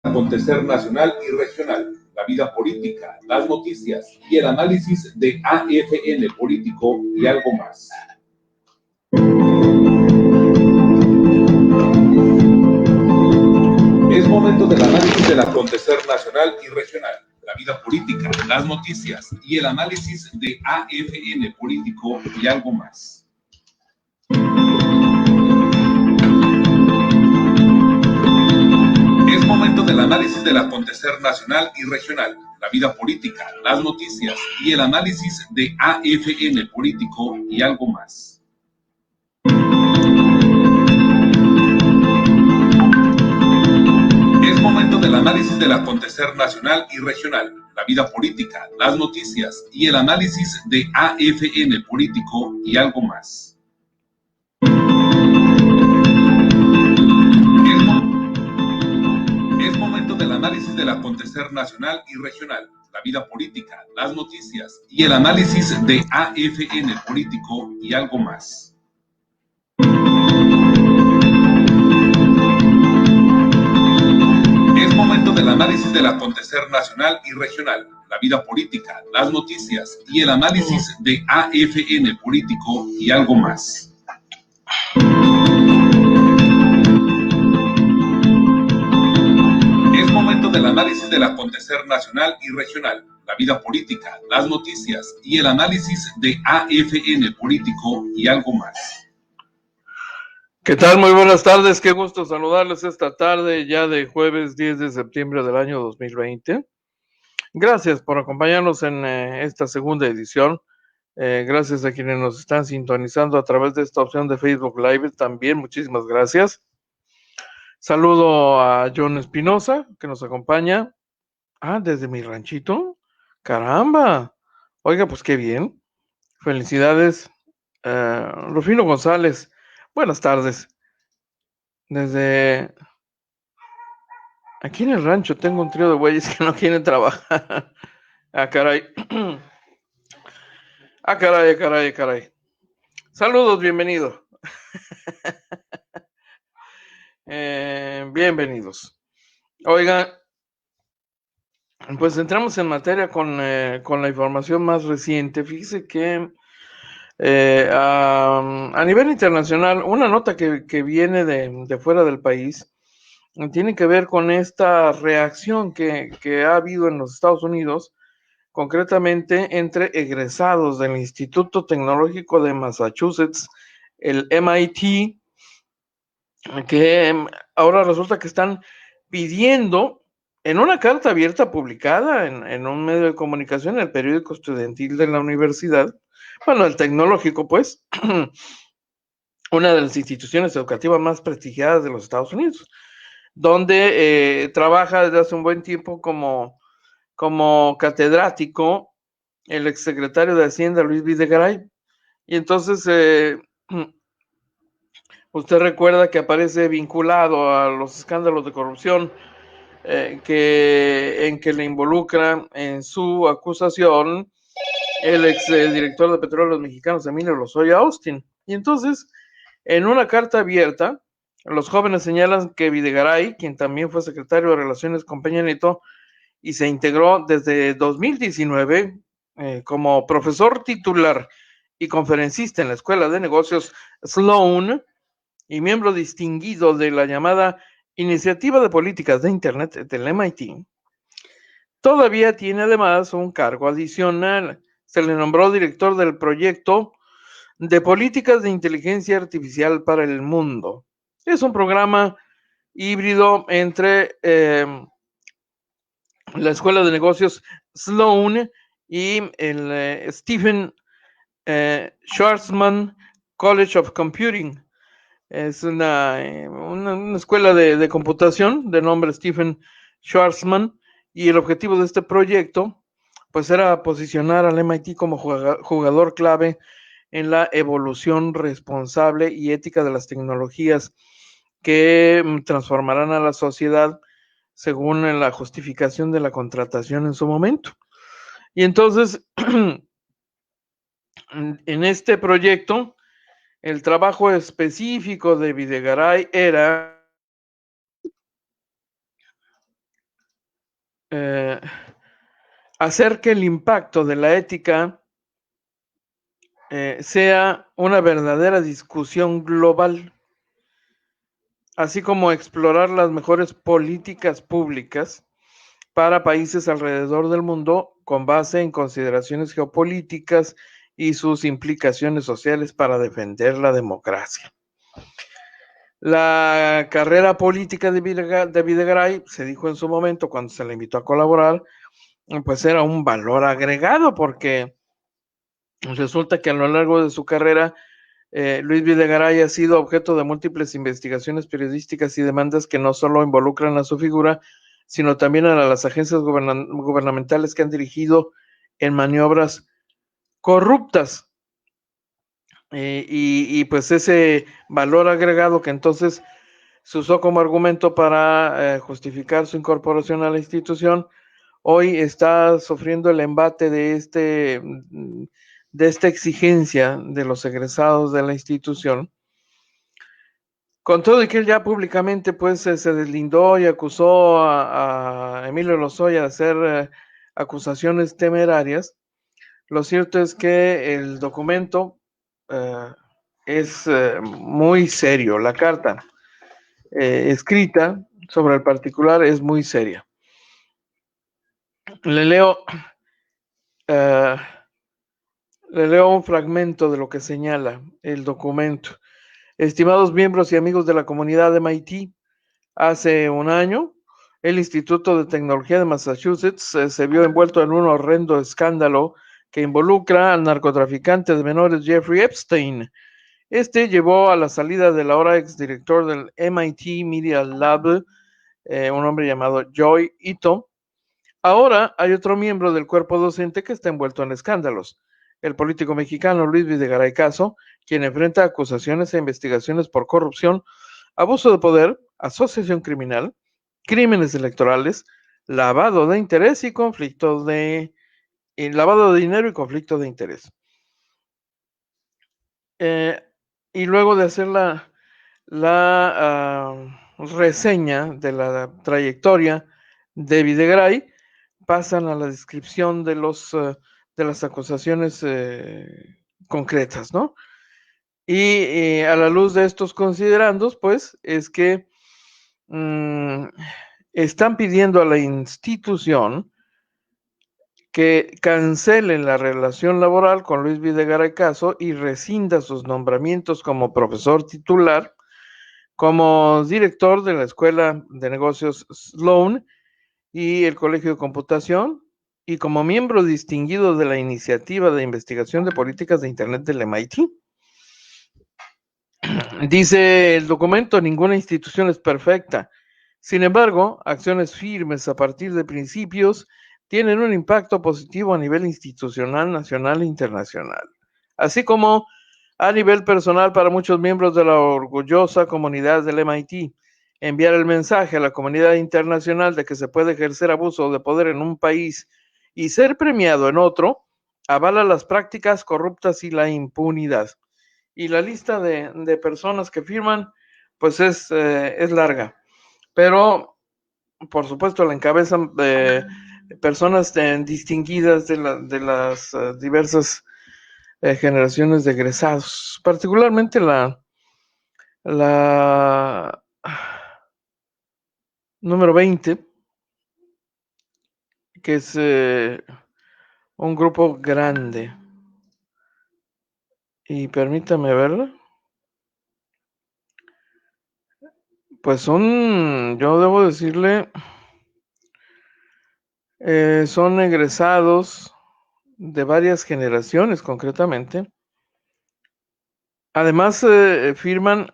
acontecer nacional y regional, la vida política, las noticias y el análisis de AFN Político y algo más. Es momento del análisis del acontecer nacional y regional, la vida política, las noticias y el análisis de AFN Político y algo más. Es momento del análisis del acontecer nacional y regional, la vida política, las noticias y el análisis de AFN Político y algo más. Es momento del análisis del acontecer nacional y regional, la vida política, las noticias y el análisis de AFN Político y algo más. Es momento del análisis del acontecer nacional y regional, la vida política, las noticias y el análisis de AFN Político y algo más. Es momento del análisis del acontecer nacional y regional, la vida política, las noticias y el análisis de AFN Político y algo más. Es momento del análisis del acontecer nacional y regional, la vida política, las noticias y el análisis de AFN Político y algo más. ¿Qué tal? Muy buenas tardes, qué gusto saludarles esta tarde ya de jueves 10 de septiembre del año 2020. Gracias por acompañarnos en esta segunda edición. Gracias a quienes nos están sintonizando a través de esta opción de Facebook Live también, muchísimas gracias. Saludo a John Espinosa, que nos acompaña. Desde mi ranchito. ¡Caramba! Oiga, pues qué bien. Felicidades. Rufino González, buenas tardes. Desde aquí en el rancho tengo un trío de güeyes que no quieren trabajar. Caray. Caray. Saludos, bienvenido. Bienvenidos. Oiga, pues entramos en materia con la información más reciente. Fíjese que a nivel internacional, una nota que viene de fuera del país tiene que ver con esta reacción que ha habido en los Estados Unidos, concretamente entre egresados del Instituto Tecnológico de Massachusetts, el MIT, que ahora resulta que están pidiendo en una carta abierta publicada en un medio de comunicación, el periódico estudiantil de la universidad, bueno, el tecnológico, pues, una de las instituciones educativas más prestigiadas de los Estados Unidos, donde trabaja desde hace un buen tiempo como catedrático el exsecretario de Hacienda, Luis Videgaray. Y entonces, usted recuerda que aparece vinculado a los escándalos de corrupción en que le involucra en su acusación el exdirector de Petróleos Mexicanos, Emilio Lozoya Austin. Y entonces, en una carta abierta, los jóvenes señalan que Videgaray, quien también fue secretario de Relaciones con Peña Nieto y se integró desde 2019 como profesor titular y conferencista en la Escuela de Negocios Sloan y miembro distinguido de la llamada Iniciativa de Políticas de Internet del MIT, todavía tiene además un cargo adicional. Se le nombró director del proyecto de Políticas de Inteligencia Artificial para el Mundo. Es un programa híbrido entre la Escuela de Negocios Sloan y el Stephen Schwarzman College of Computing. Es una escuela de computación de nombre Stephen Schwarzman, y el objetivo de este proyecto pues era posicionar al MIT como jugador clave en la evolución responsable y ética de las tecnologías que transformarán a la sociedad según la justificación de la contratación en su momento. Y entonces, en este proyecto, el trabajo específico de Videgaray era hacer que el impacto de la ética sea una verdadera discusión global, así como explorar las mejores políticas públicas para países alrededor del mundo con base en consideraciones geopolíticas y sus implicaciones sociales para defender la democracia. La carrera política de Videgaray, se dijo en su momento cuando se le invitó a colaborar, pues era un valor agregado, porque resulta que a lo largo de su carrera Luis Videgaray ha sido objeto de múltiples investigaciones periodísticas y demandas que no solo involucran a su figura, sino también a las agencias gubernamentales que han dirigido en maniobras corruptas. Y pues ese valor agregado que entonces se usó como argumento para justificar su incorporación a la institución, hoy está sufriendo el embate de esta exigencia de los egresados de la institución. Con todo y que él ya públicamente pues se deslindó y acusó a Emilio Lozoya de hacer acusaciones temerarias, lo cierto es que el documento es muy serio. La carta escrita sobre el particular es muy seria. Le leo un fragmento de lo que señala el documento. Estimados miembros y amigos de la comunidad de MIT, hace un año, el Instituto de Tecnología de Massachusetts se vio envuelto en un horrendo escándalo que involucra al narcotraficante de menores Jeffrey Epstein. Este llevó a la salida del ahora exdirector del MIT Media Lab, un hombre llamado Joy Ito. Ahora hay otro miembro del cuerpo docente que está envuelto en escándalos, el político mexicano Luis Videgaray Caso, quien enfrenta acusaciones e investigaciones por corrupción, abuso de poder, asociación criminal, crímenes electorales, lavado de interés y lavado de dinero y conflicto de interés. Y luego de hacer la reseña de la trayectoria de Videgaray, pasan a la descripción de las acusaciones concretas, ¿no? Y a la luz de estos considerandos, pues, es que están pidiendo a la institución que cancelen la relación laboral con Luis Videgaray Caso y rescinda sus nombramientos como profesor titular, como director de la Escuela de Negocios Sloan y el Colegio de Computación, y como miembro distinguido de la Iniciativa de Investigación de Políticas de Internet del MIT. Dice el documento, ninguna institución es perfecta. Sin embargo, acciones firmes a partir de principios tienen un impacto positivo a nivel institucional, nacional e internacional, así como a nivel personal para muchos miembros de la orgullosa comunidad del MIT. Enviar el mensaje a la comunidad internacional de que se puede ejercer abuso de poder en un país y ser premiado en otro avala las prácticas corruptas y la impunidad. Y la lista de personas que firman pues es larga, pero por supuesto la encabezan personas distinguidas de las diversas generaciones de egresados, particularmente la número 20, que es un grupo grande. Y permítame verla. Pues yo debo decirle, son egresados de varias generaciones concretamente. Además, firman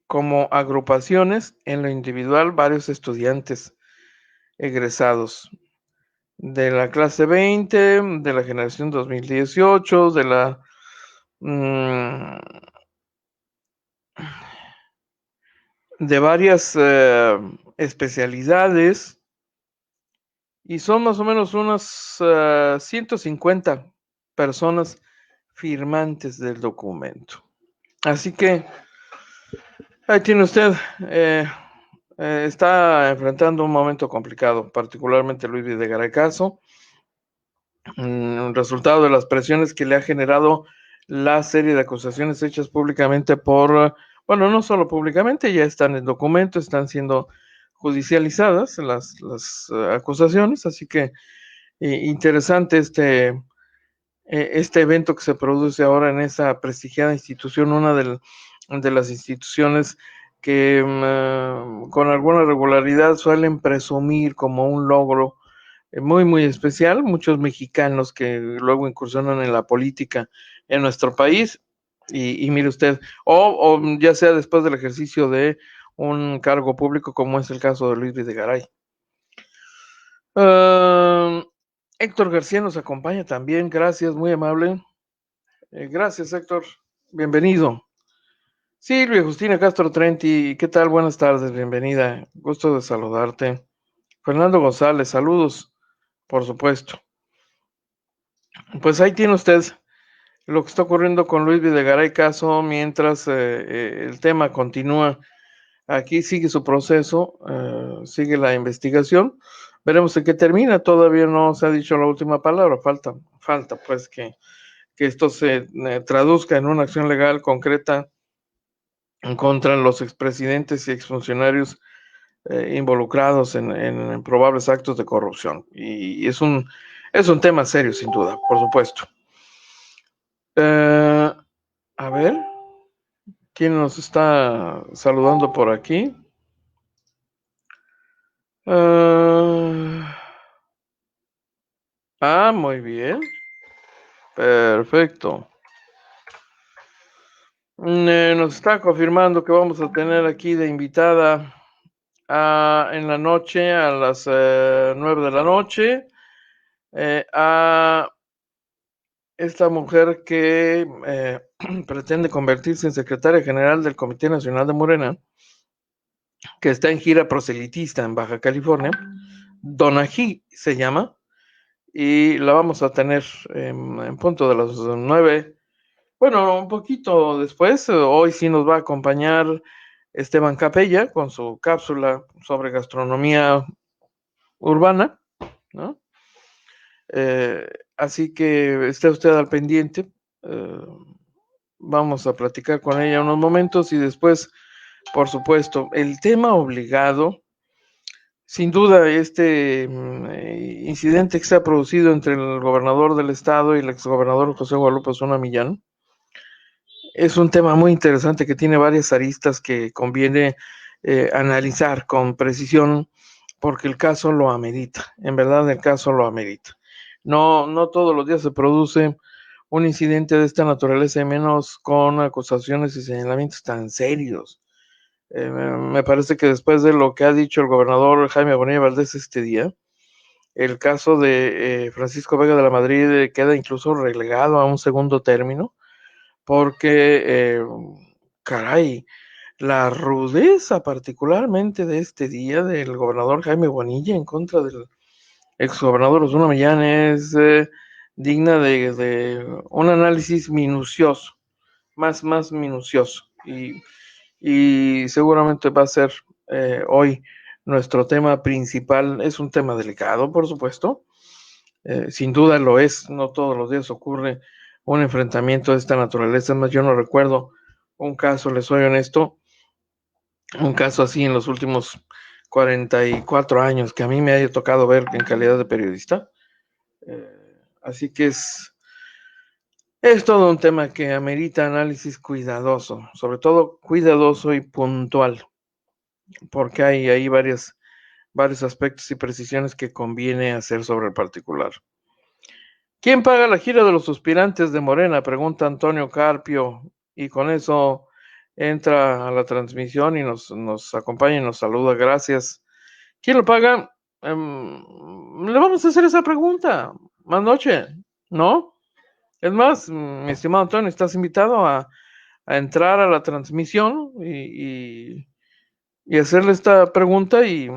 como agrupaciones en lo individual varios estudiantes egresados de la clase 20, de la generación 2018, de varias especialidades, y son más o menos unas 150 personas firmantes del documento. Así que ahí tiene usted está enfrentando un momento complicado, particularmente Luis Videgaray Caso, resultado de las presiones que le ha generado la serie de acusaciones hechas públicamente bueno, no solo públicamente, ya están en documento, están siendo judicializadas las acusaciones, así que interesante este evento que se produce ahora en esa prestigiada institución, una de las instituciones que con alguna regularidad suelen presumir como un logro muy, muy especial. Muchos mexicanos que luego incursionan en la política en nuestro país, y mire usted, o ya sea después del ejercicio de un cargo público, como es el caso de Luis Videgaray. Héctor García nos acompaña también, gracias, muy amable. Gracias, Héctor. Bienvenido. Silvia Justina Castro Trenti, ¿qué tal? Buenas tardes, bienvenida. Gusto de saludarte. Fernando González, saludos, por supuesto. Pues ahí tiene usted lo que está ocurriendo con Luis Videgaray Caso mientras el tema continúa. Aquí sigue su proceso, sigue la investigación. Veremos en qué termina. Todavía no se ha dicho la última palabra. Falta pues que esto se traduzca en una acción legal concreta contra los expresidentes y exfuncionarios involucrados en probables actos de corrupción. Y es un tema serio, sin duda, por supuesto. A ver, ¿quién nos está saludando por aquí? Muy bien. Perfecto. Nos está confirmando que vamos a tener aquí de invitada en la noche, a las 9 de la noche, a esta mujer que pretende convertirse en secretaria general del Comité Nacional de Morena, que está en gira proselitista en Baja California. Donají se llama, y la vamos a tener en punto de las 9. Bueno, un poquito después, hoy sí nos va a acompañar Esteban Capella con su cápsula sobre gastronomía urbana, ¿no? Así que esté usted al pendiente. Vamos a platicar con ella unos momentos y después, por supuesto, el tema obligado, sin duda, incidente que se ha producido entre el gobernador del estado y el exgobernador José Guadalupe Osuna Millán, es un tema muy interesante que tiene varias aristas que conviene analizar con precisión porque el caso lo amerita. En verdad, el caso lo amerita. No todos los días se produce un incidente de esta naturaleza, y menos con acusaciones y señalamientos tan serios. Me parece que después de lo que ha dicho el gobernador Jaime Bonilla Valdés este día, el caso de Francisco Vega de la Madrid queda incluso relegado a un segundo término, porque, caray, la rudeza particularmente de este día del gobernador Jaime Bonilla en contra del exgobernador Osuna Millán es digna de un análisis minucioso, más minucioso, y seguramente va a ser hoy nuestro tema principal. Es un tema delicado, por supuesto, sin duda lo es, no todos los días ocurre un enfrentamiento de esta naturaleza. Además, yo no recuerdo un caso, les soy honesto, un caso así en los últimos 44 años que a mí me haya tocado ver en calidad de periodista. Así que es todo un tema que amerita análisis cuidadoso, sobre todo cuidadoso y puntual, porque hay ahí varios aspectos y precisiones que conviene hacer sobre el particular. ¿Quién paga la gira de los suspirantes de Morena?, pregunta Antonio Carpio, y con eso entra a la transmisión y nos acompaña y nos saluda. Gracias. ¿Quién lo paga? Le vamos a hacer esa pregunta más noche, ¿no? Es más, mi estimado Antonio, estás invitado a entrar a la transmisión y hacerle esta pregunta, y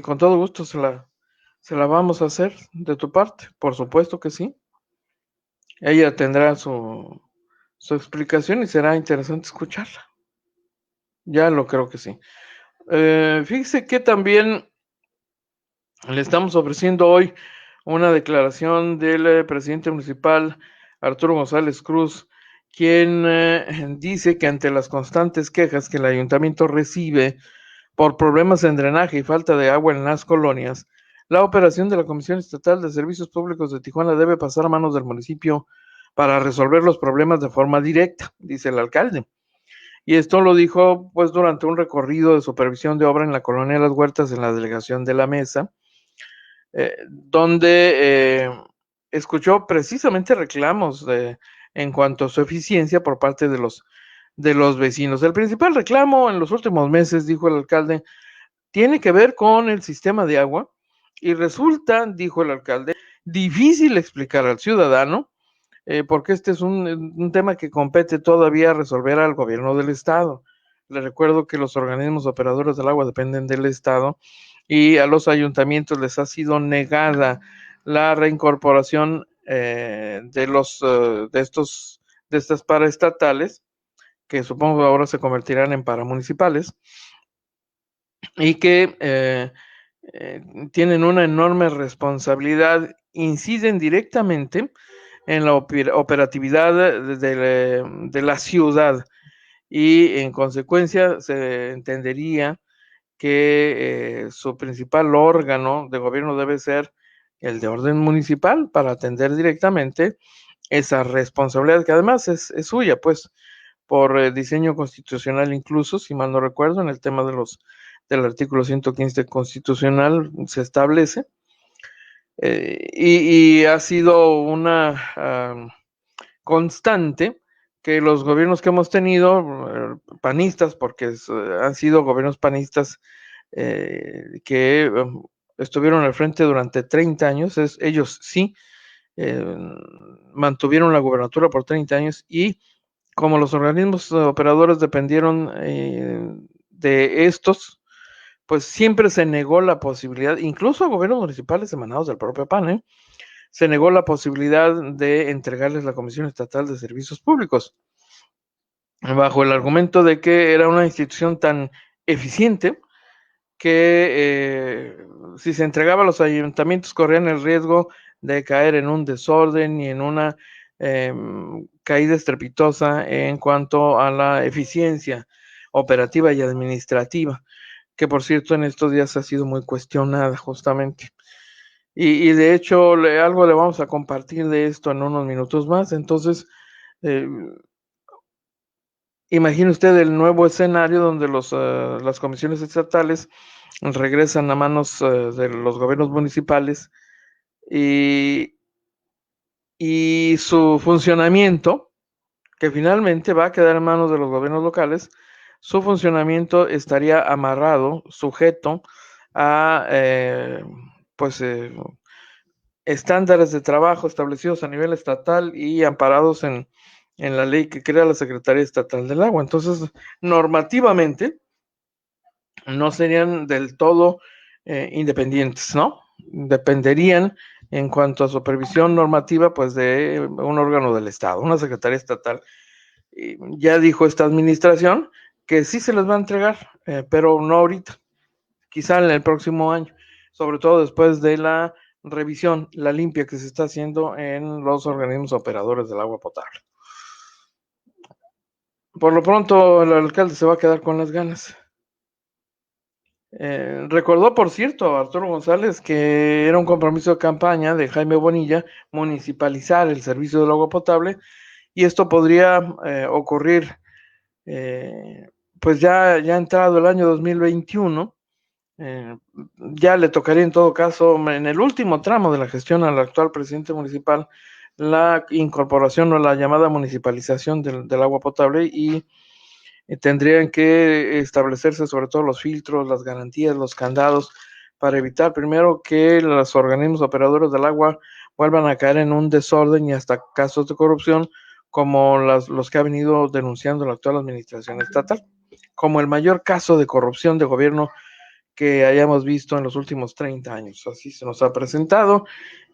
con todo gusto se la vamos a hacer de tu parte. Por supuesto que sí. Ella tendrá su explicación y será interesante escucharla. Ya lo creo que sí. Fíjese que también le estamos ofreciendo hoy una declaración del presidente municipal Arturo González Cruz, quien dice que ante las constantes quejas que el ayuntamiento recibe por problemas en drenaje y falta de agua en las colonias, la operación de la Comisión Estatal de Servicios Públicos de Tijuana debe pasar a manos del municipio para resolver los problemas de forma directa, dice el alcalde. Y esto lo dijo pues durante un recorrido de supervisión de obra en la colonia Las Huertas en la delegación de la Mesa, donde escuchó precisamente reclamos en cuanto a su eficiencia por parte de los vecinos. El principal reclamo en los últimos meses, dijo el alcalde, tiene que ver con el sistema de agua y resulta, dijo el alcalde, difícil explicar al ciudadano porque este es un tema que compete todavía resolver al gobierno del estado. Le recuerdo que los organismos operadores del agua dependen del estado y a los ayuntamientos les ha sido negada la reincorporación de estas paraestatales, que supongo que ahora se convertirán en paramunicipales, y que tienen una enorme responsabilidad, inciden directamente en la operatividad de la ciudad y en consecuencia se entendería que su principal órgano de gobierno debe ser el de orden municipal para atender directamente esa responsabilidad que además es suya, pues por diseño constitucional incluso, si mal no recuerdo, en el tema del artículo 115 constitucional se establece, y ha sido una constante que los gobiernos que hemos tenido, panistas, porque han sido gobiernos panistas que estuvieron al frente durante 30 años, ellos sí mantuvieron la gubernatura por 30 años y como los organismos operadores dependieron de estos, pues siempre se negó la posibilidad, incluso a gobiernos municipales emanados del propio PAN, se negó la posibilidad de entregarles la Comisión Estatal de Servicios Públicos, bajo el argumento de que era una institución tan eficiente que si se entregaba a los ayuntamientos corrían el riesgo de caer en un desorden y en una caída estrepitosa en cuanto a la eficiencia operativa y administrativa, que por cierto en estos días ha sido muy cuestionada justamente. Y de hecho algo le vamos a compartir de esto en unos minutos más. Entonces, eh, imagine usted el nuevo escenario donde las comisiones estatales regresan a manos de los gobiernos municipales y, y su funcionamiento, que finalmente va a quedar en manos de los gobiernos locales, su funcionamiento estaría amarrado, sujeto a pues estándares de trabajo establecidos a nivel estatal y amparados en la ley que crea la Secretaría Estatal del Agua. Entonces, normativamente, no serían del todo independientes, ¿no? Dependerían en cuanto a supervisión normativa, pues de un órgano del Estado, una Secretaría Estatal. Y ya dijo esta administración que sí se les va a entregar, pero no ahorita, quizá en el próximo año, sobre todo después de la revisión, la limpia que se está haciendo en los organismos operadores del agua potable. Por lo pronto, el alcalde se va a quedar con las ganas. Recordó, por cierto, Arturo González que era un compromiso de campaña de Jaime Bonilla municipalizar el servicio del agua potable y esto podría ocurrir pues ya entrado el año 2021. Ya le tocaría en todo caso en el último tramo de la gestión al actual presidente municipal la incorporación o la llamada municipalización del agua potable y tendrían que establecerse sobre todo los filtros, las garantías, los candados para evitar primero que los organismos operadores del agua vuelvan a caer en un desorden y hasta casos de corrupción como los que ha venido denunciando la actual administración estatal, como el mayor caso de corrupción de gobierno que hayamos visto en los últimos 30 años. Así se nos ha presentado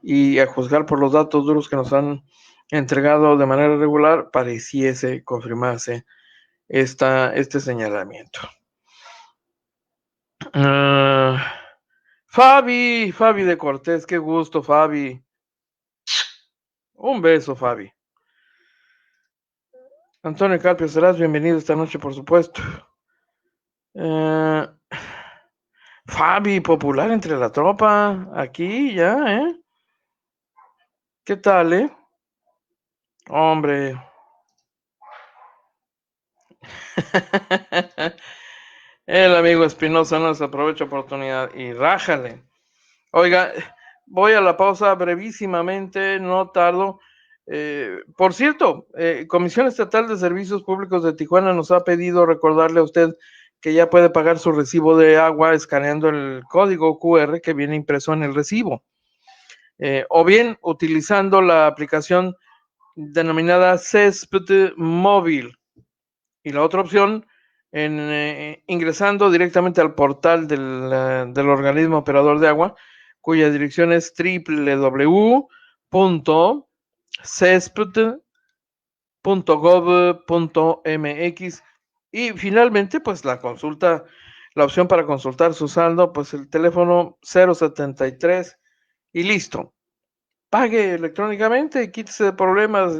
y a juzgar por los datos duros que nos han entregado de manera regular, pareciese confirmarse este señalamiento. Fabi de Cortés, qué gusto, Fabi. Un beso, Fabi. Antonio Carpio, serás bienvenido esta noche, por supuesto. Fabi, popular entre la tropa, aquí ya, ¿eh? ¿Qué tal, Hombre. El amigo Espinosa no se aprovecha oportunidad y rájale. Oiga, voy a la pausa brevísimamente, no tardo. Por cierto, Comisión Estatal de Servicios Públicos de Tijuana nos ha pedido recordarle a usted que ya puede pagar su recibo de agua escaneando el código QR que viene impreso en el recibo, o bien utilizando la aplicación denominada CESPT Móvil. Y la otra opción, ingresando directamente al portal del organismo operador de agua, cuya dirección es www.cespt.gov.mx. Y finalmente, pues la opción para consultar su saldo, pues el teléfono 073 y listo. Pague electrónicamente, quítese de problemas,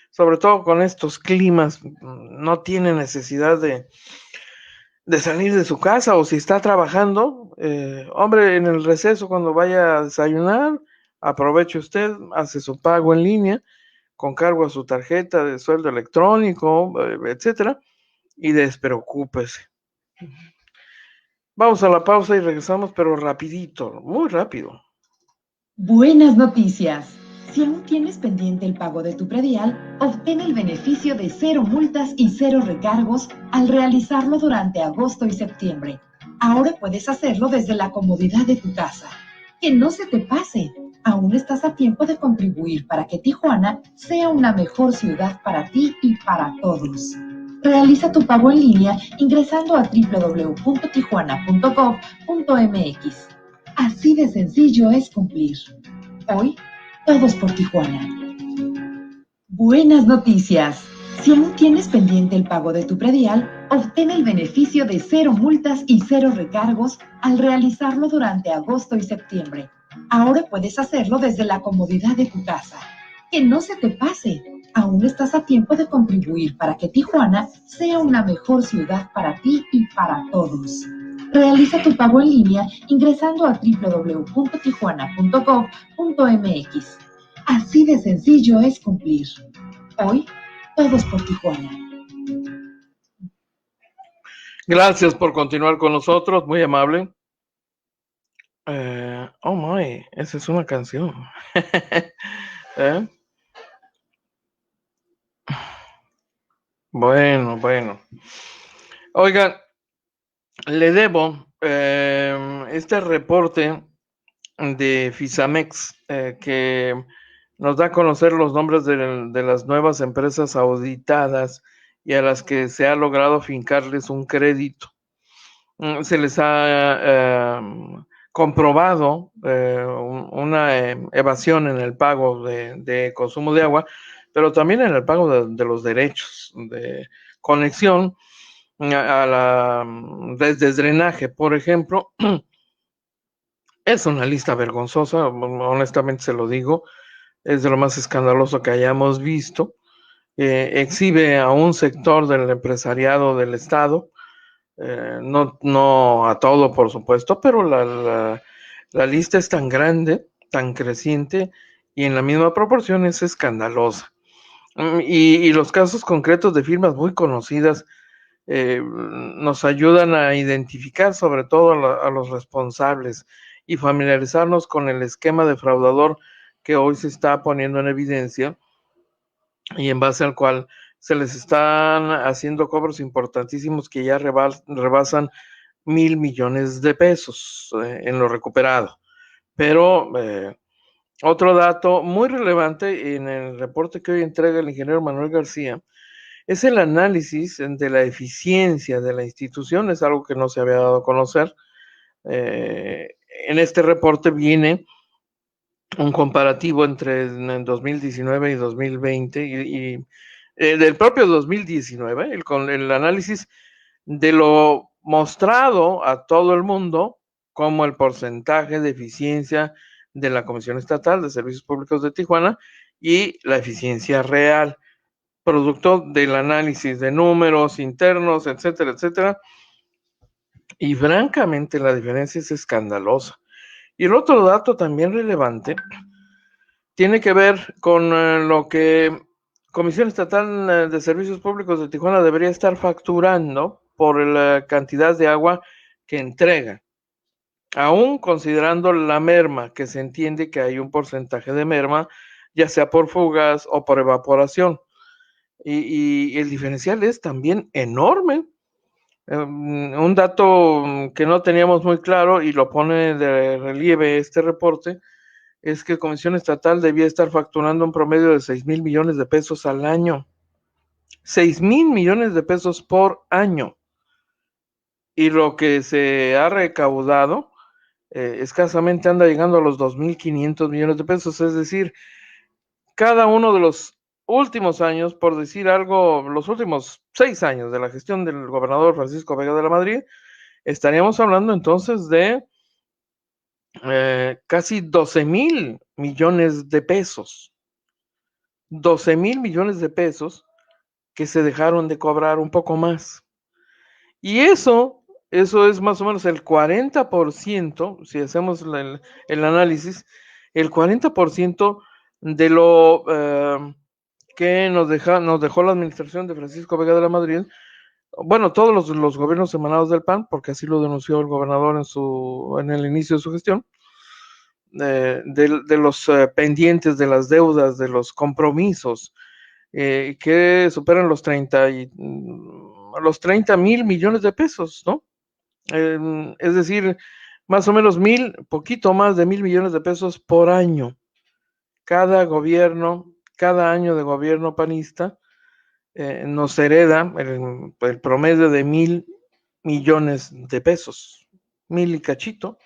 sobre todo con estos climas. No tiene necesidad de salir de su casa, o si está trabajando, hombre, en el receso cuando vaya a desayunar, aproveche usted, hace su pago en línea, con cargo a su tarjeta de sueldo electrónico, etcétera, y despreocúpese. Vamos a la pausa y regresamos, pero rapidito, muy rápido. Buenas noticias. Si aún tienes pendiente el pago de tu predial, obtén el beneficio de 0 multas y 0 recargos al realizarlo durante agosto y septiembre. Ahora puedes hacerlo desde la comodidad de tu casa. Que no se te pase. Aún estás a tiempo de contribuir para que Tijuana sea una mejor ciudad para ti y para todos. Realiza tu pago en línea ingresando a www.tijuana.gov.mx. Así de sencillo es cumplir. Hoy, todos por Tijuana. Buenas noticias. Si aún tienes pendiente el pago de tu predial, obtén el beneficio de 0 multas y 0 recargos al realizarlo durante agosto y septiembre. Ahora puedes hacerlo desde la comodidad de tu casa. Que no se te pase. Aún estás a tiempo de contribuir para que Tijuana sea una mejor ciudad para ti y para todos. Realiza tu pago en línea ingresando a www.tijuana.gov.mx. Así de sencillo es cumplir. Hoy, todos por Tijuana. Gracias por continuar con nosotros, muy amable. Oh my, esa es una canción. Bueno. Oigan, le debo este reporte de Fisamex que nos da a conocer los nombres de las nuevas empresas auditadas y a las que se ha logrado fincarles un crédito. Se les ha comprobado una evasión en el pago de consumo de agua, pero también en el pago de los derechos de conexión a la desde drenaje, por ejemplo. Es una lista vergonzosa, honestamente se lo digo, es de lo más escandaloso que hayamos visto. Exhibe a un sector del empresariado del Estado, no a todo, por supuesto, pero la lista es tan grande, tan creciente, y en la misma proporción es escandalosa. Y los casos concretos de firmas muy conocidas nos ayudan a identificar sobre todo a los responsables y familiarizarnos con el esquema defraudador que hoy se está poniendo en evidencia y en base al cual se les están haciendo cobros importantísimos que ya rebasan 1,000 millones de pesos en lo recuperado. Pero otro dato muy relevante en el reporte que hoy entrega el ingeniero Manuel García es el análisis de la eficiencia de la institución, es algo que no se había dado a conocer. En este reporte viene un comparativo entre 2019 y 2020 y del propio 2019, con el análisis de lo mostrado a todo el mundo como el porcentaje de eficiencia de la Comisión Estatal de Servicios Públicos de Tijuana y la eficiencia real, producto del análisis de números internos, etcétera, etcétera. Y francamente la diferencia es escandalosa. Y el otro dato también relevante tiene que ver con lo que Comisión Estatal de Servicios Públicos de Tijuana debería estar facturando por la cantidad de agua que entrega, aún considerando la merma, que se entiende que hay un porcentaje de merma, ya sea por fugas o por evaporación. Y el diferencial es también enorme. Un dato que no teníamos muy claro y lo pone de relieve este reporte es que Comisión Estatal debía estar facturando un promedio de 6,000 millones de pesos al año. 6,000 millones de pesos por año. Y lo que se ha recaudado escasamente anda llegando a los 2,500 millones de pesos. Es decir, cada uno de los últimos años, por decir algo, los últimos 6 años de la gestión del gobernador Francisco Vega de la Madrid, estaríamos hablando entonces de casi 12,000 millones de pesos. 12,000 millones de pesos que se dejaron de cobrar, un poco más. Y eso es más o menos el 40%, si hacemos el análisis, el 40% de lo que nos dejó la administración de Francisco Vega de la Madrid. Bueno, todos los gobiernos emanados del PAN, porque así lo denunció el gobernador en el inicio de su gestión, de los pendientes, de las deudas, de los compromisos, que superan los 30,000 millones de pesos, ¿no? Es decir, más o menos poquito más de 1,000 millones de pesos por año. Cada año de gobierno panista nos hereda el promedio de 1,000 millones de pesos, 1,000 y cachito.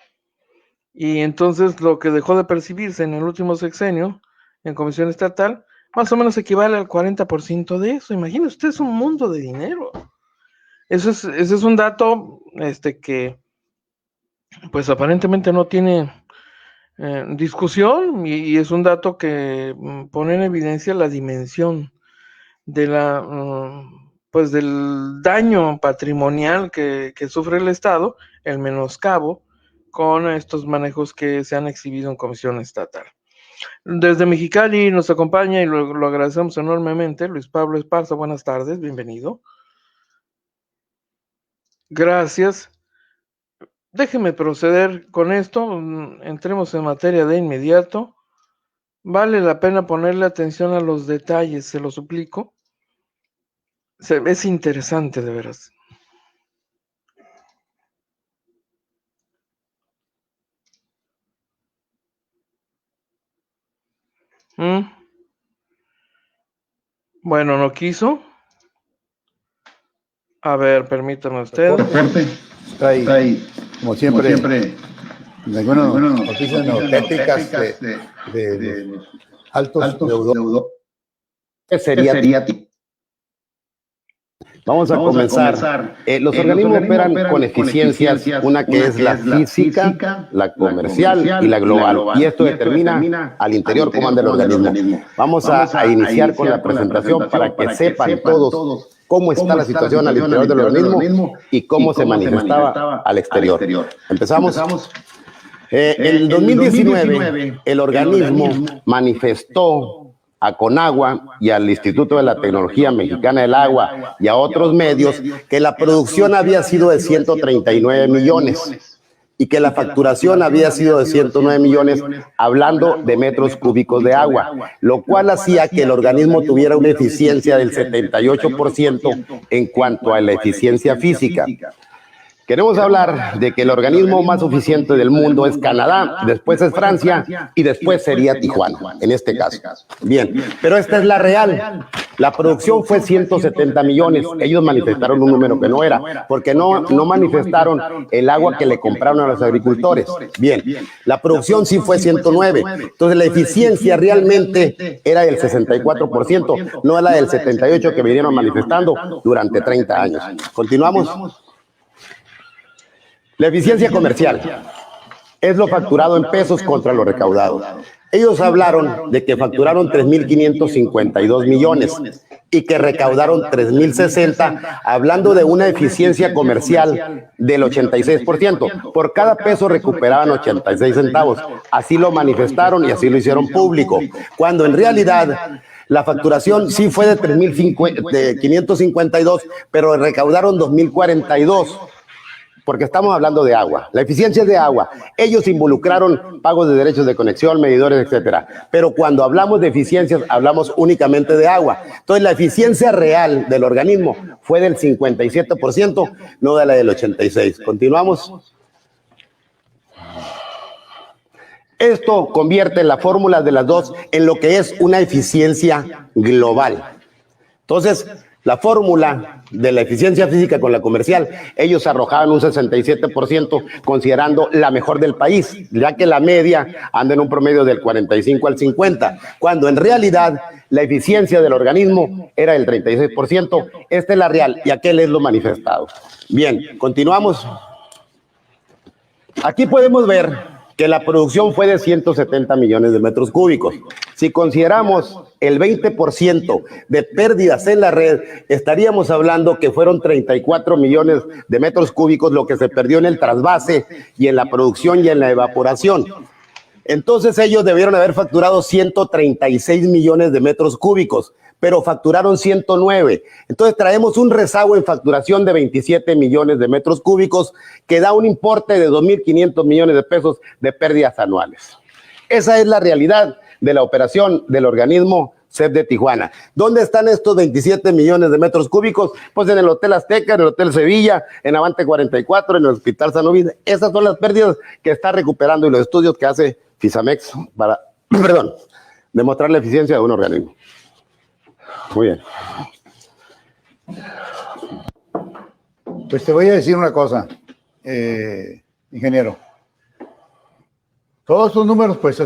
Y entonces lo que dejó de percibirse en el último sexenio en Comisión Estatal, más o menos equivale al 40% de eso. Imagínese usted, es un mundo de dinero. Ese es un dato que pues aparentemente no tiene discusión, y es un dato que pone en evidencia la dimensión de pues del daño patrimonial que sufre el Estado, el menoscabo con estos manejos que se han exhibido en Comisión Estatal. Desde Mexicali nos acompaña y lo agradecemos enormemente Luis Pablo Esparza. Buenas tardes, bienvenido. Gracias. Déjeme proceder con esto, entremos en materia de inmediato. Vale la pena ponerle atención a los detalles, se lo suplico. Es interesante, de veras. Bueno, no quiso. A ver, permítame usted. Está ahí, como siempre algunas noticias neotéticas de altos deudores. ¿Qué sería? Vamos a comenzar. Los organismos operan con eficiencias, una que es la física, la comercial y la global. Y esto determina al interior cómo anda el organismo. Vamos a iniciar con la presentación para que sepan todos cómo está la situación al interior del organismo y cómo se manifestaba al exterior. Empezamos. En el 2019, el organismo manifestó a Conagua y al Instituto de la Tecnología Mexicana del Agua y a otros medios que la producción había sido de 139 millones y que la facturación había sido de 109 millones, hablando de metros cúbicos de agua, lo cual hacía que el organismo tuviera una eficiencia del 78% en cuanto a la eficiencia física. Queremos hablar de que el organismo más eficiente del mundo es Canadá, después es Francia y después sería Tijuana, en este caso. Bien, pero esta es la real. La producción fue 170 millones. Ellos manifestaron un número que no era, porque no manifestaron el agua que le compraron a los agricultores. Bien, la producción sí fue 109. Entonces la eficiencia realmente era del 64%, no la del 78% que vinieron manifestando durante 30 años. Continuamos. La eficiencia comercial es lo facturado en pesos contra lo recaudado. Ellos hablaron de que facturaron 3.552 millones y que recaudaron 3.060, hablando de una eficiencia comercial del 86%. Por cada peso recuperaban 86 centavos. Así lo manifestaron y así lo hicieron público. Cuando en realidad la facturación sí fue de 3.552, pero recaudaron 2.042. Porque estamos hablando de agua. La eficiencia es de agua. Ellos involucraron pagos de derechos de conexión, medidores, etcétera. Pero cuando hablamos de eficiencias, hablamos únicamente de agua. Entonces, la eficiencia real del organismo fue del 57%, no de la del 86%. Continuamos. Esto convierte la fórmula de las dos en lo que es una eficiencia global. Entonces, la fórmula de la eficiencia física con la comercial, ellos arrojaban un 67%, considerando la mejor del país, ya que la media anda en un promedio del 45 al 50, cuando en realidad la eficiencia del organismo era el 36%. Esta es la real y aquel es lo manifestado. Bien, continuamos. Aquí podemos ver que la producción fue de 170 millones de metros cúbicos. Si consideramos el 20% de pérdidas en la red, estaríamos hablando que fueron 34 millones de metros cúbicos lo que se perdió en el trasvase y en la producción y en la evaporación. Entonces ellos debieron haber facturado 136 millones de metros cúbicos, pero facturaron 109. Entonces traemos un rezago en facturación de 27 millones de metros cúbicos que da un importe de 2.500 millones de pesos de pérdidas anuales. Esa es la realidad de la operación del organismo CEP de Tijuana. ¿Dónde están estos 27 millones de metros cúbicos? Pues en el Hotel Azteca, en el Hotel Sevilla, en Avante 44, en el Hospital San Luis. Esas son las pérdidas que está recuperando y los estudios que hace Fisamex para, demostrar la eficiencia de un organismo. Muy bien. Pues te voy a decir una cosa, ingeniero. Todos estos números, pues,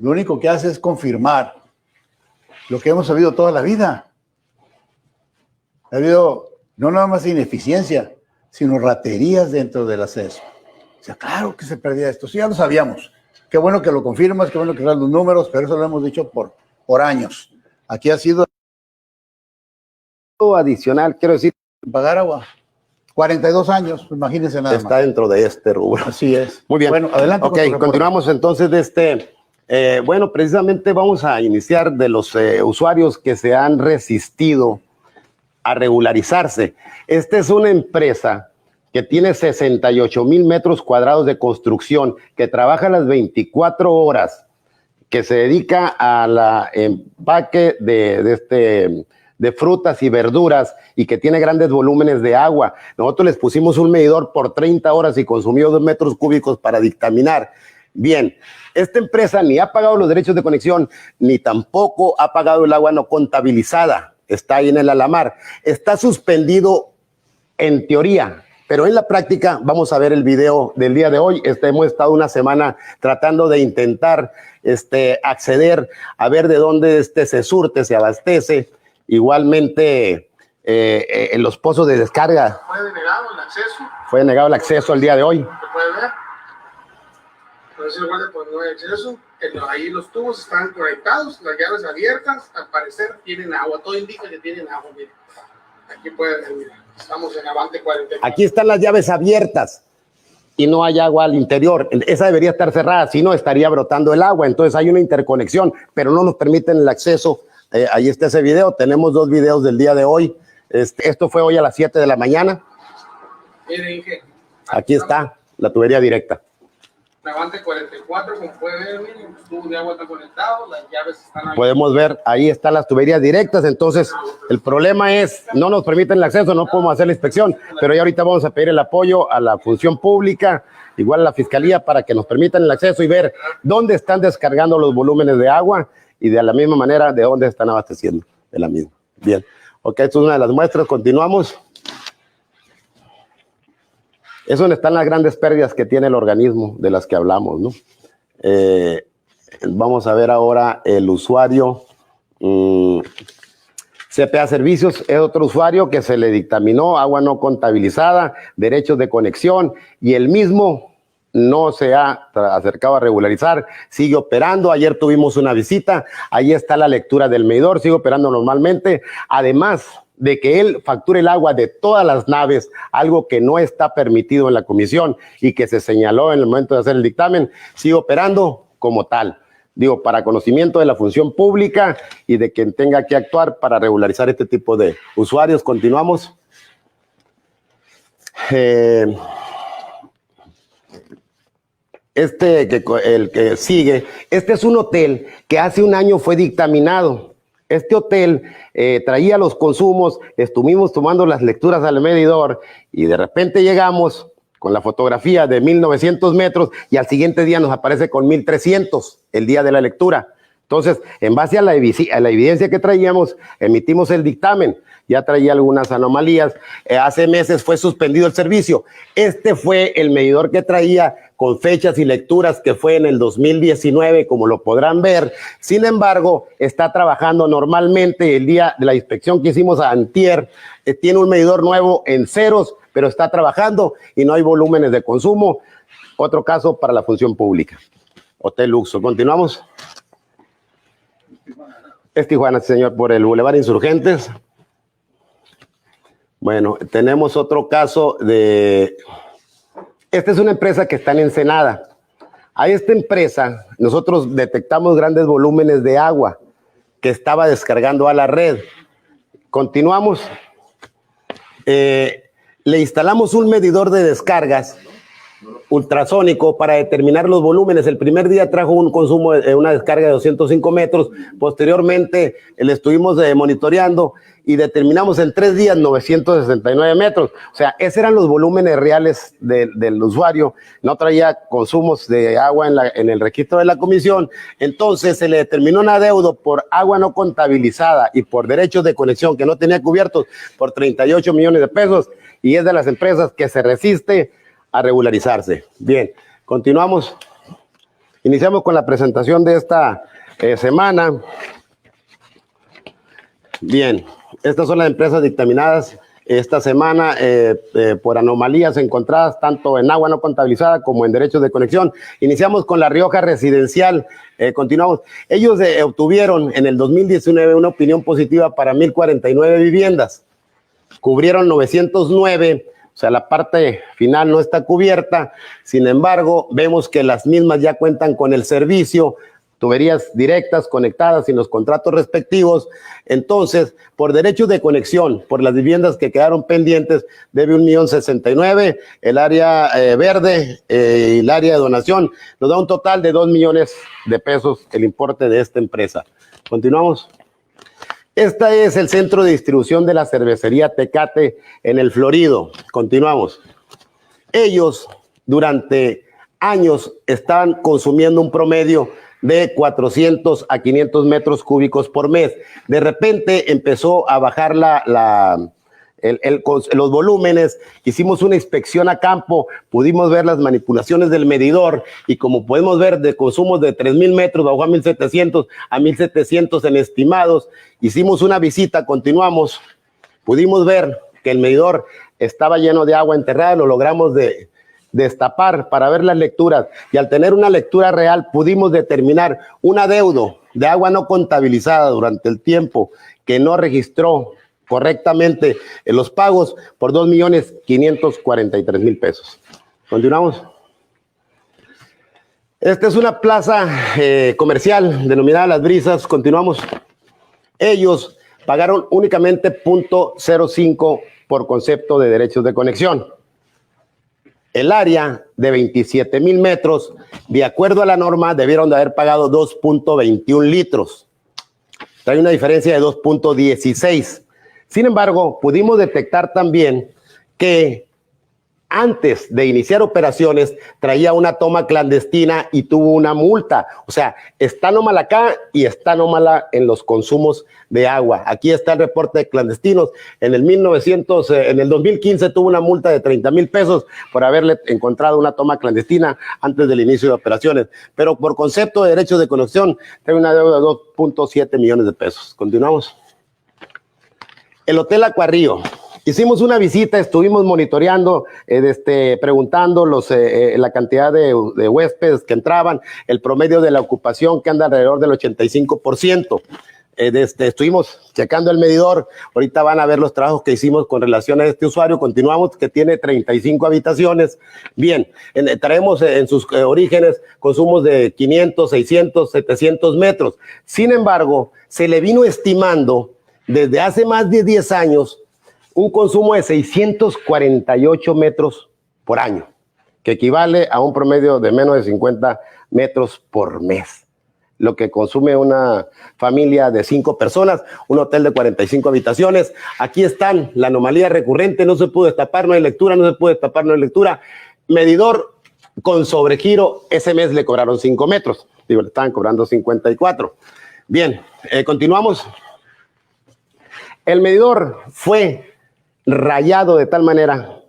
lo único que hace es confirmar lo que hemos sabido toda la vida. Ha habido no nada más ineficiencia, sino raterías dentro del acceso. O sea, claro que se perdía esto, sí, ya lo sabíamos. Qué bueno que lo confirmas, qué bueno que dan los números, pero eso lo hemos dicho por años. Aquí ha sido adicional, quiero decir, pagar agua. 42 años, imagínense nada más. Está dentro de este rubro. Así es. Muy bien. Bueno, adelante. Ok, continuamos entonces de este. Bueno, precisamente vamos a iniciar de los usuarios que se han resistido a regularizarse. Esta es una empresa que tiene 68,000 metros cuadrados de construcción, que trabaja las 24 horas, que se dedica a la empaque de frutas y verduras y que tiene grandes volúmenes de agua. Nosotros les pusimos un medidor por 30 horas y consumió 2 metros cúbicos para dictaminar. Bien, esta empresa ni ha pagado los derechos de conexión, ni tampoco ha pagado el agua no contabilizada. Está ahí en el Alamar. Está suspendido en teoría, pero en la práctica vamos a ver el video del día de hoy. Hemos estado una semana tratando de intentar acceder a ver de dónde se surte, se abastece. Igualmente, en los pozos de descarga. Fue denegado el acceso. Fue denegado el acceso el día de hoy. Se puede ver. Por eso igual pues no hay acceso. Ahí los tubos están conectados, las llaves abiertas. Al parecer tienen agua. Todo indica que tienen agua. Miren. Aquí pueden ver, mira. Estamos en Avante 44. Aquí están las llaves abiertas y no hay agua al interior. Esa debería estar cerrada, si no estaría brotando el agua. Entonces hay una interconexión, pero no nos permiten el acceso. Ahí está ese video. Tenemos 2 videos del día de hoy. Esto fue hoy a las 7 de la mañana. Miren, aquí está la tubería directa. Avante 44, como pueden ver, miren, los tubos de agua están conectados, las llaves están abiertas. Podemos ver, ahí están las tuberías directas. Entonces, el problema es, no nos permiten el acceso, no podemos hacer la inspección, pero ya ahorita vamos a pedir el apoyo a la función pública, igual a la fiscalía, para que nos permitan el acceso y ver dónde están descargando los volúmenes de agua y de la misma manera de dónde están abasteciendo de la misma. Bien, ok, esto es una de las muestras. Continuamos. Es donde están las grandes pérdidas que tiene el organismo de las que hablamos, ¿no? Vamos a ver ahora el usuario. CPA Servicios es otro usuario que se le dictaminó agua no contabilizada, derechos de conexión, y el mismo no se ha acercado a regularizar, sigue operando. Ayer tuvimos una visita, ahí está la lectura del medidor, sigue operando normalmente, además de que él facture el agua de todas las naves, algo que no está permitido en la comisión y que se señaló en el momento de hacer el dictamen, sigue operando como tal. Digo, para conocimiento de la función pública y de quien tenga que actuar para regularizar este tipo de usuarios. Continuamos. El que sigue, este es un hotel que hace un año fue dictaminado. Este hotel traía los consumos, estuvimos tomando las lecturas al medidor y de repente llegamos con la fotografía de 1900 metros y al siguiente día nos aparece con 1300 el día de la lectura. Entonces, en base a la evidencia que traíamos, emitimos el dictamen. Ya traía algunas anomalías. Hace meses fue suspendido el servicio. Este fue el medidor que traía con fechas y lecturas que fue en el 2019, como lo podrán ver. Sin embargo, está trabajando normalmente. El día de la inspección que hicimos a antier, tiene un medidor nuevo en ceros, pero está trabajando y no hay volúmenes de consumo. Otro caso para la función pública. Hotel Luxor. Continuamos. Es Tijuana, señor, por el Boulevard Insurgentes. Bueno, tenemos otro caso de... Esta es una empresa que está en Ensenada. A esta empresa nosotros detectamos grandes volúmenes de agua que estaba descargando a la red. Continuamos. Le instalamos un medidor de descargas ultrasónico para determinar los volúmenes. El primer día trajo un consumo de una descarga de 205 metros. Posteriormente le estuvimos monitoreando y determinamos en 3 días 969 metros. O sea, esos eran los volúmenes reales del usuario. No traía consumos de agua en el registro de la comisión. Entonces se le determinó un adeudo por agua no contabilizada y por derechos de conexión que no tenía cubiertos por 38 millones de pesos, y es de las empresas que se resiste a regularizarse. Bien, continuamos. Iniciamos con la presentación de esta semana. Bien, estas son las empresas dictaminadas esta semana por anomalías encontradas tanto en agua no contabilizada como en derechos de conexión. Iniciamos con La Rioja Residencial. Continuamos. Ellos obtuvieron en el 2019 una opinión positiva para 1049 viviendas. Cubrieron 909. O sea, la parte final no está cubierta. Sin embargo, vemos que las mismas ya cuentan con el servicio, tuberías directas conectadas y los contratos respectivos. Entonces, por derechos de conexión, por las viviendas que quedaron pendientes, debe 1,069,000. El área verde y el área de donación nos da un total de 2 millones de pesos el importe de esta empresa. Continuamos. Este es el centro de distribución de la cervecería Tecate en el Florido. Continuamos. Ellos durante años están consumiendo un promedio de 400 a 500 metros cúbicos por mes. De repente empezó a bajar los volúmenes. Hicimos una inspección a campo, pudimos ver las manipulaciones del medidor y como podemos ver de consumos de 3,000 metros bajó a 1,700 a 1,700 en estimados. Hicimos una visita, continuamos, pudimos ver que el medidor estaba lleno de agua enterrada, lo logramos destapar para ver las lecturas y al tener una lectura real pudimos determinar un adeudo de agua no contabilizada durante el tiempo que no registró correctamente en los pagos por 2,543,000 pesos. Continuamos. Esta es una plaza comercial denominada Las Brisas. Continuamos. Ellos pagaron únicamente 0.05 por concepto de derechos de conexión. El área de 27,000 metros, de acuerdo a la norma, debieron de haber pagado 2.21 litros. Trae una diferencia de 2.16. Sin embargo, pudimos detectar también que antes de iniciar operaciones traía una toma clandestina y tuvo una multa. O sea, está anómala acá y está anómala en los consumos de agua. Aquí está el reporte de clandestinos. En el 2015 tuvo una multa de 30,000 pesos por haberle encontrado una toma clandestina antes del inicio de operaciones. Pero por concepto de derechos de conexión, tiene una deuda de 2.7 millones de pesos. Continuamos. El Hotel Acuarrío. Hicimos una visita, estuvimos monitoreando, preguntando la cantidad de huéspedes que entraban, el promedio de la ocupación que anda alrededor del 85%. Estuvimos checando el medidor, ahorita van a ver los trabajos que hicimos con relación a este usuario, continuamos, que tiene 35 habitaciones. Bien, traemos en sus orígenes consumos de 500, 600, 700 metros. Sin embargo, se le vino estimando desde hace más de 10 años un consumo de 648 metros por año, que equivale a un promedio de menos de 50 metros por mes, lo que consume una familia de 5 personas, un hotel de 45 habitaciones. Aquí están, la anomalía recurrente, no se pudo destapar, no hay lectura, no se pudo destapar, no hay lectura. Medidor con sobregiro, ese mes le cobraron 5 metros, digo, le estaban cobrando 54. Bien, continuamos. El medidor fue rayado de tal manera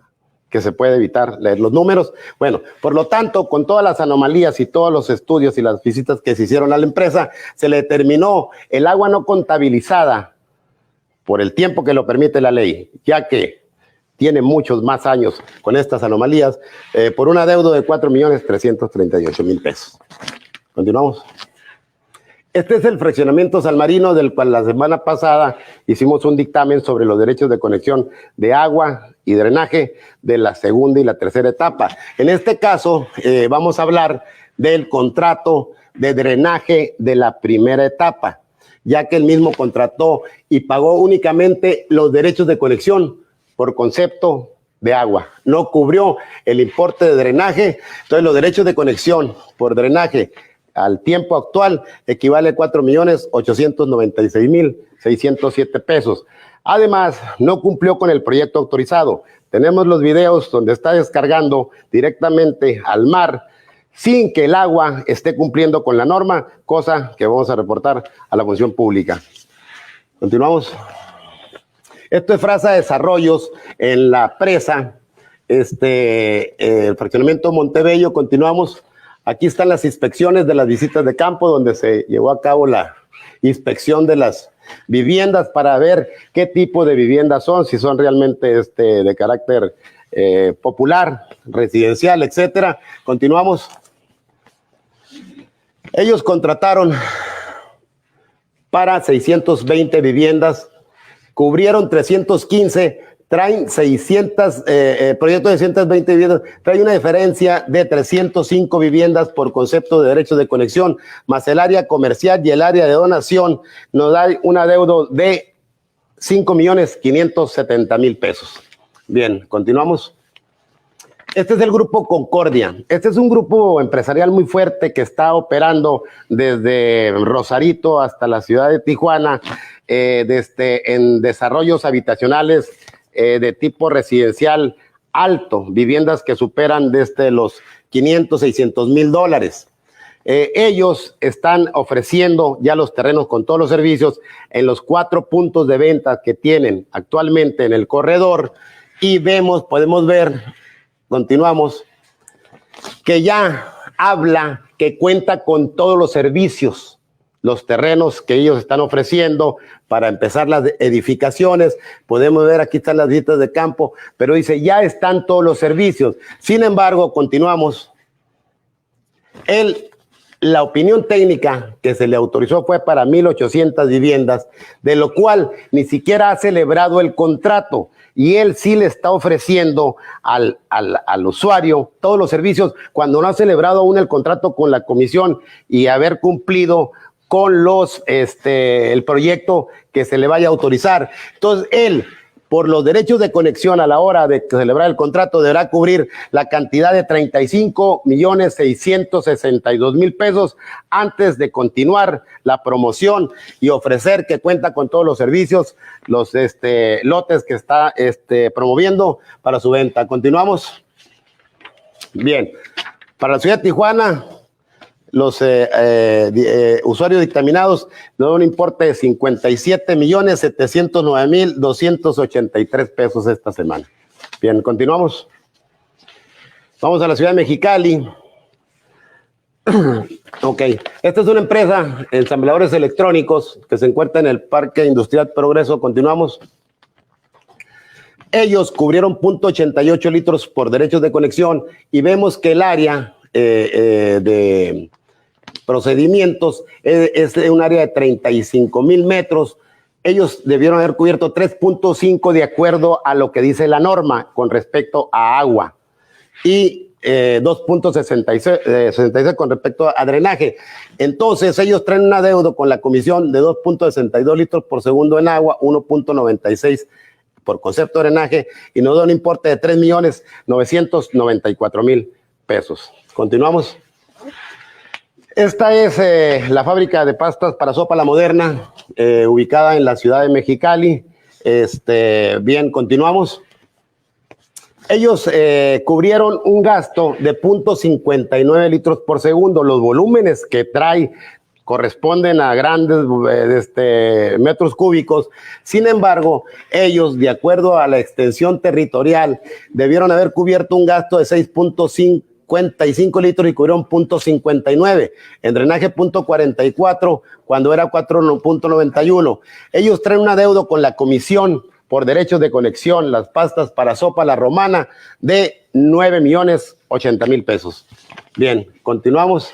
que se puede evitar leer los números. Bueno, por lo tanto, con todas las anomalías y todos los estudios y las visitas que se hicieron a la empresa, se le determinó el agua no contabilizada por el tiempo que lo permite la ley, ya que tiene muchos más años con estas anomalías, por un adeudo de 4.338.000 pesos. Continuamos. Este es el fraccionamiento San Marino, del cual la semana pasada hicimos un dictamen sobre los derechos de conexión de agua y drenaje de la segunda y la tercera etapa. En este caso, vamos a hablar del contrato de drenaje de la primera etapa, ya que él mismo contrató y pagó únicamente los derechos de conexión por concepto de agua. No cubrió el importe de drenaje, entonces los derechos de conexión por drenaje al tiempo actual equivale a 4.896.607 pesos. Además, no cumplió con el proyecto autorizado. Tenemos los videos donde está descargando directamente al mar sin que el agua esté cumpliendo con la norma, cosa que vamos a reportar a la función pública. Continuamos. Esto es Frasa Desarrollos en la presa, el fraccionamiento Montebello. Continuamos. Aquí están las inspecciones de las visitas de campo, donde se llevó a cabo la inspección de las viviendas para ver qué tipo de viviendas son, si son realmente de carácter popular, residencial, etcétera. Continuamos. Ellos contrataron para 620 viviendas, cubrieron 315, traen 600, proyectos de 620 viviendas, trae una diferencia de 305 viviendas por concepto de derechos de conexión, más el área comercial y el área de donación, nos da un adeudo de 5.570.000 pesos. Bien, continuamos. Este es el Grupo Concordia. Este es un grupo empresarial muy fuerte que está operando desde Rosarito hasta la ciudad de Tijuana, en desarrollos habitacionales de tipo residencial alto, viviendas que superan desde los 500, 600,000 dólares. Ellos están ofreciendo ya los terrenos con todos los servicios en los 4 puntos de venta que tienen actualmente en el corredor, y podemos ver, continuamos, que ya habla que cuenta con todos los servicios, los terrenos que ellos están ofreciendo para empezar las edificaciones. Podemos ver, aquí están las visitas de campo, pero dice, ya están todos los servicios. Sin embargo, continuamos. La opinión técnica que se le autorizó fue para 1,800 viviendas, de lo cual ni siquiera ha celebrado el contrato, y él sí le está ofreciendo al usuario todos los servicios cuando no ha celebrado aún el contrato con la comisión y haber cumplido con el proyecto que se le vaya a autorizar. Entonces, él, por los derechos de conexión a la hora de celebrar el contrato, deberá cubrir la cantidad de 35,662,000 pesos antes de continuar la promoción y ofrecer que cuenta con todos los servicios, los lotes que está promoviendo para su venta. Continuamos. Bien. Para la ciudad de Tijuana, los usuarios dictaminados dan un importe de 57,709,283 pesos esta semana. Bien, continuamos. Vamos a la ciudad de Mexicali. Ok, esta es una empresa, ensambladores electrónicos, que se encuentra en el Parque Industrial Progreso. Continuamos. Ellos cubrieron 0.88 litros por derechos de conexión y vemos que el área de procedimientos es un área de 35,000 metros. Ellos debieron haber cubierto 3.5 de acuerdo a lo que dice la norma con respecto a agua y 2.66 con respecto a drenaje. Entonces ellos traen un adeudo con la comisión de 2.62 litros por segundo en agua, 1.96 por concepto de drenaje y nos da un importe de 3.994.000 pesos. Continuamos. Esta es la fábrica de pastas para sopa La Moderna, ubicada en la ciudad de Mexicali. Bien, continuamos. Ellos cubrieron un gasto de 0.59 litros por segundo. Los volúmenes que trae corresponden a grandes metros cúbicos. Sin embargo, ellos, de acuerdo a la extensión territorial, debieron haber cubierto un gasto de 6.55 litros y cubrieron 0.59. En drenaje 0.44 cuando era 4.91. Ellos traen un adeudo con la comisión por derechos de conexión, las pastas para sopa La Romana, de 9.080.000 pesos. Bien, continuamos.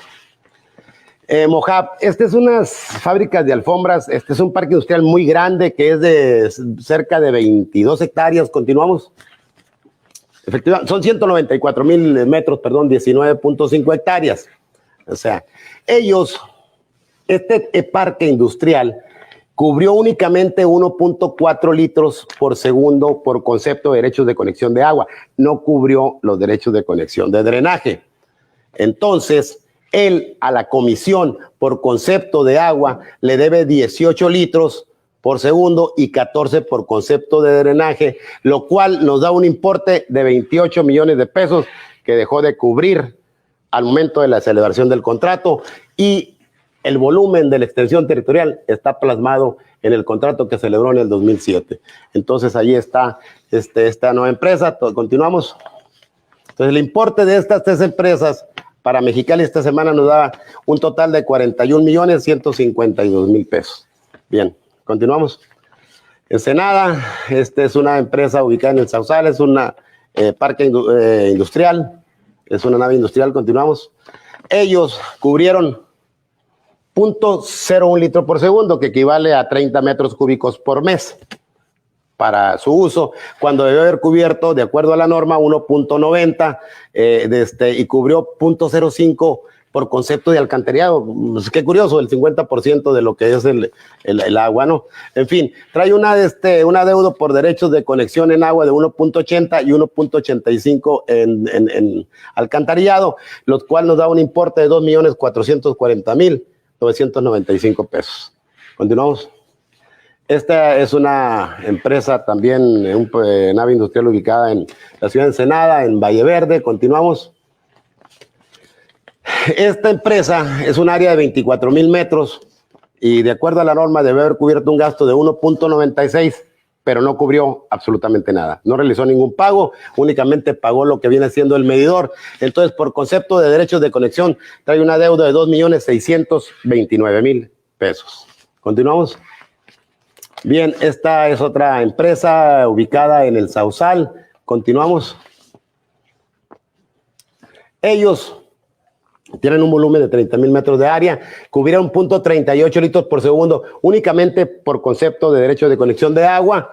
Mojab, es unas fábricas de alfombras, es un parque industrial muy grande que es de cerca de 22 hectáreas. Continuamos. Efectivamente, son 194,000 metros, 19.5 hectáreas. O sea, ellos, este parque industrial cubrió únicamente 1.4 litros por segundo por concepto de derechos de conexión de agua. No cubrió los derechos de conexión de drenaje. Entonces, él a la comisión por concepto de agua le debe 18 litros por segundo y 14 por concepto de drenaje, lo cual nos da un importe de 28 millones de pesos que dejó de cubrir al momento de la celebración del contrato, y el volumen de la extensión territorial está plasmado en el contrato que celebró en el 2007. Entonces, ahí está esta nueva empresa. Continuamos. Entonces, el importe de estas tres empresas para Mexicali esta semana nos da un total de 41.152.000 pesos. Bien, continuamos. Ensenada, es una empresa ubicada en el Sausal, es una parque industrial, es una nave industrial. Continuamos. Ellos cubrieron 0.01 litro por segundo, que equivale a 30 metros cúbicos por mes para su uso, cuando debió haber cubierto, de acuerdo a la norma, 1.90 y cubrió 0.05 por concepto de alcantarillado. Pues qué curioso, el 50% de lo que es el agua, ¿no? En fin, trae un adeudo por derechos de conexión en agua de 1.80 y 1.85 en alcantarillado, lo cual nos da un importe de 2.440.995 pesos. Continuamos. Esta es una empresa también, una nave industrial ubicada en la ciudad de Ensenada, en Valle Verde. Continuamos. Esta empresa es un área de 24,000 metros y de acuerdo a la norma debe haber cubierto un gasto de 1.96, pero no cubrió absolutamente nada. No realizó ningún pago, únicamente pagó lo que viene siendo el medidor. Entonces, por concepto de derechos de conexión, trae una deuda de 2.629.000 pesos. Continuamos. Bien, esta es otra empresa ubicada en el Sausal. Continuamos. Ellos tienen un volumen de 30,000 metros de área, cubrieron 0.38 litros por segundo únicamente por concepto de derecho de conexión de agua,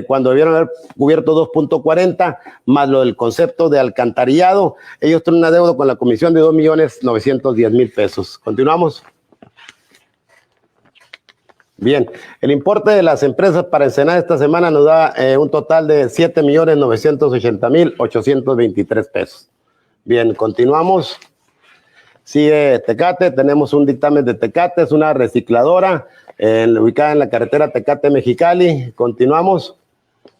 cuando debieron haber cubierto 2.40, más lo del concepto de alcantarillado. Ellos tienen una deuda con la comisión de 2.910.000 pesos. Continuamos. Bien, el importe de las empresas para Ensenada esta semana nos da un total de 7.980.823 pesos. Bien, continuamos. Sigue Tecate, tenemos un dictamen de Tecate, es una recicladora ubicada en la carretera Tecate-Mexicali. Continuamos.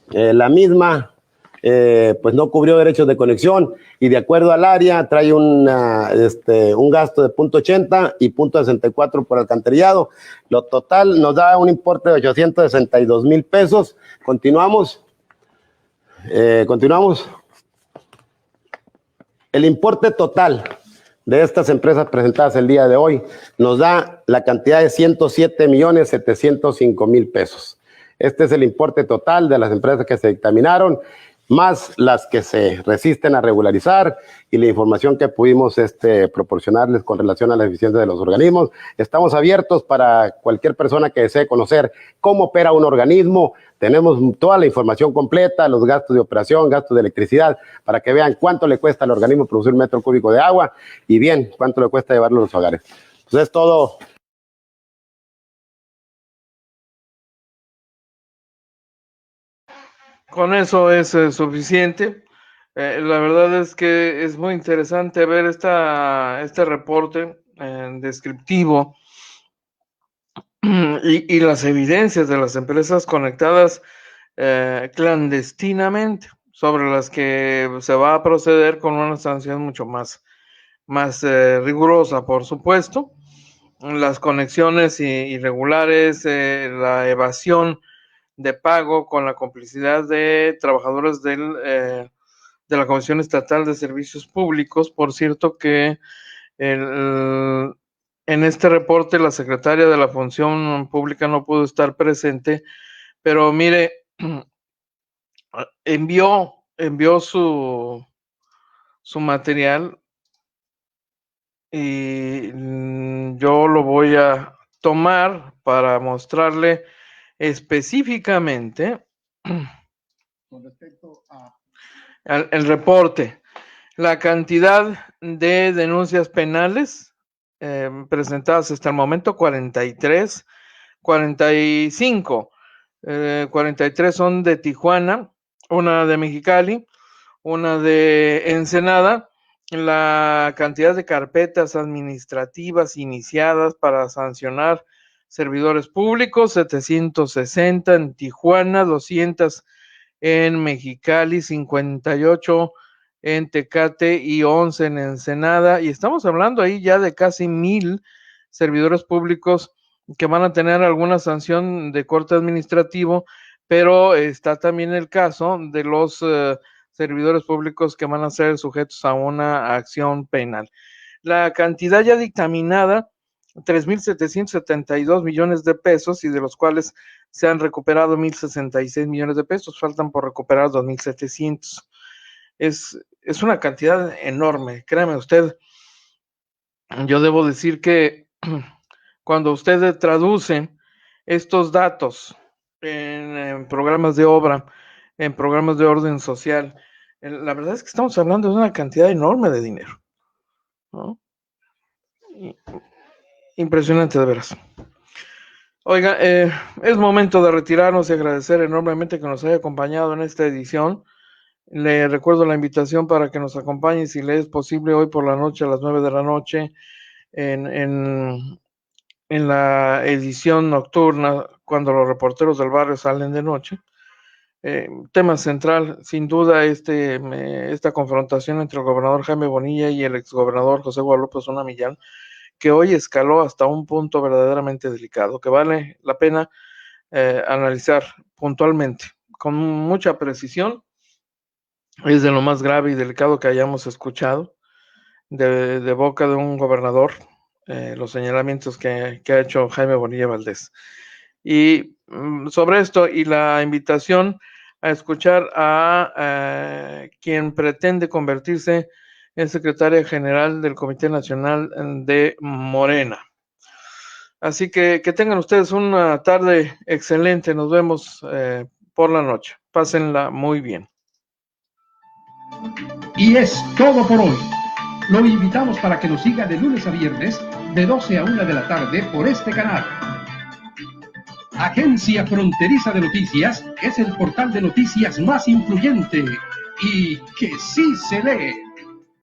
La misma, pues no cubrió derechos de conexión y de acuerdo al área trae un gasto de 0.80 y 0.64 por alcantarillado. Lo total nos da un importe de 862,000 pesos. Continuamos. Continuamos. El importe total de estas empresas presentadas el día de hoy nos da la cantidad de 107.705.000 pesos. Este es el importe total de las empresas que se dictaminaron, más las que se resisten a regularizar y la información que pudimos proporcionarles con relación a la eficiencia de los organismos. Estamos abiertos para cualquier persona que desee conocer cómo opera un organismo. Tenemos toda la información completa, los gastos de operación, gastos de electricidad, para que vean cuánto le cuesta al organismo producir un metro cúbico de agua y bien, cuánto le cuesta llevarlo a los hogares. Pues es todo. Con eso es suficiente. La verdad es que es muy interesante ver este reporte descriptivo y las evidencias de las empresas conectadas clandestinamente, sobre las que se va a proceder con una sanción mucho más rigurosa, por supuesto. Las conexiones irregulares, la evasión de pago con la complicidad de trabajadores de la Comisión Estatal de Servicios Públicos. Por cierto que en este reporte la secretaria de la Función Pública no pudo estar presente, pero mire, envió su material y yo lo voy a tomar para mostrarle específicamente con respecto al reporte, la cantidad de denuncias penales presentadas hasta el momento: 43, 45, 43 son de Tijuana, una de Mexicali, una de Ensenada. La cantidad de carpetas administrativas iniciadas para sancionar servidores públicos: 760 en Tijuana, 200 en Mexicali, 58 en Tecate y 11 en Ensenada, y estamos hablando ahí ya de casi 1,000 servidores públicos que van a tener alguna sanción de corte administrativo, pero está también el caso de los servidores públicos que van a ser sujetos a una acción penal. La cantidad ya dictaminada: 3,772 millones de pesos, y de los cuales se han recuperado 1,066 millones de pesos, faltan por recuperar 2,700. Es una cantidad enorme, créame usted. Yo debo decir que cuando usted traduce estos datos en programas de obra, en programas de orden social, la verdad es que estamos hablando de una cantidad enorme de dinero, ¿no? Impresionante, de veras. Oiga, es momento de retirarnos y agradecer enormemente que nos haya acompañado en esta edición. Le recuerdo la invitación para que nos acompañe, si le es posible, hoy por la noche a las 9 de la noche en la edición nocturna, cuando los reporteros del barrio salen de noche. Tema central, sin duda, esta confrontación entre el gobernador Jaime Bonilla y el exgobernador José Guadalupe Osuna Millán, que hoy escaló hasta un punto verdaderamente delicado, que vale la pena analizar puntualmente, con mucha precisión. Es de lo más grave y delicado que hayamos escuchado de boca de un gobernador, los señalamientos que ha hecho Jaime Bonilla Valdés. Y sobre esto, y la invitación a escuchar a quien pretende convertirse en secretaria general del Comité Nacional de Morena. Así que tengan ustedes una tarde excelente. Nos vemos por la noche. Pásenla muy bien. Y es todo por hoy. Lo invitamos para que nos siga de lunes a viernes, de 12 a 1 de la tarde, por este canal. Agencia Fronteriza de Noticias es el portal de noticias más influyente y que sí se lee.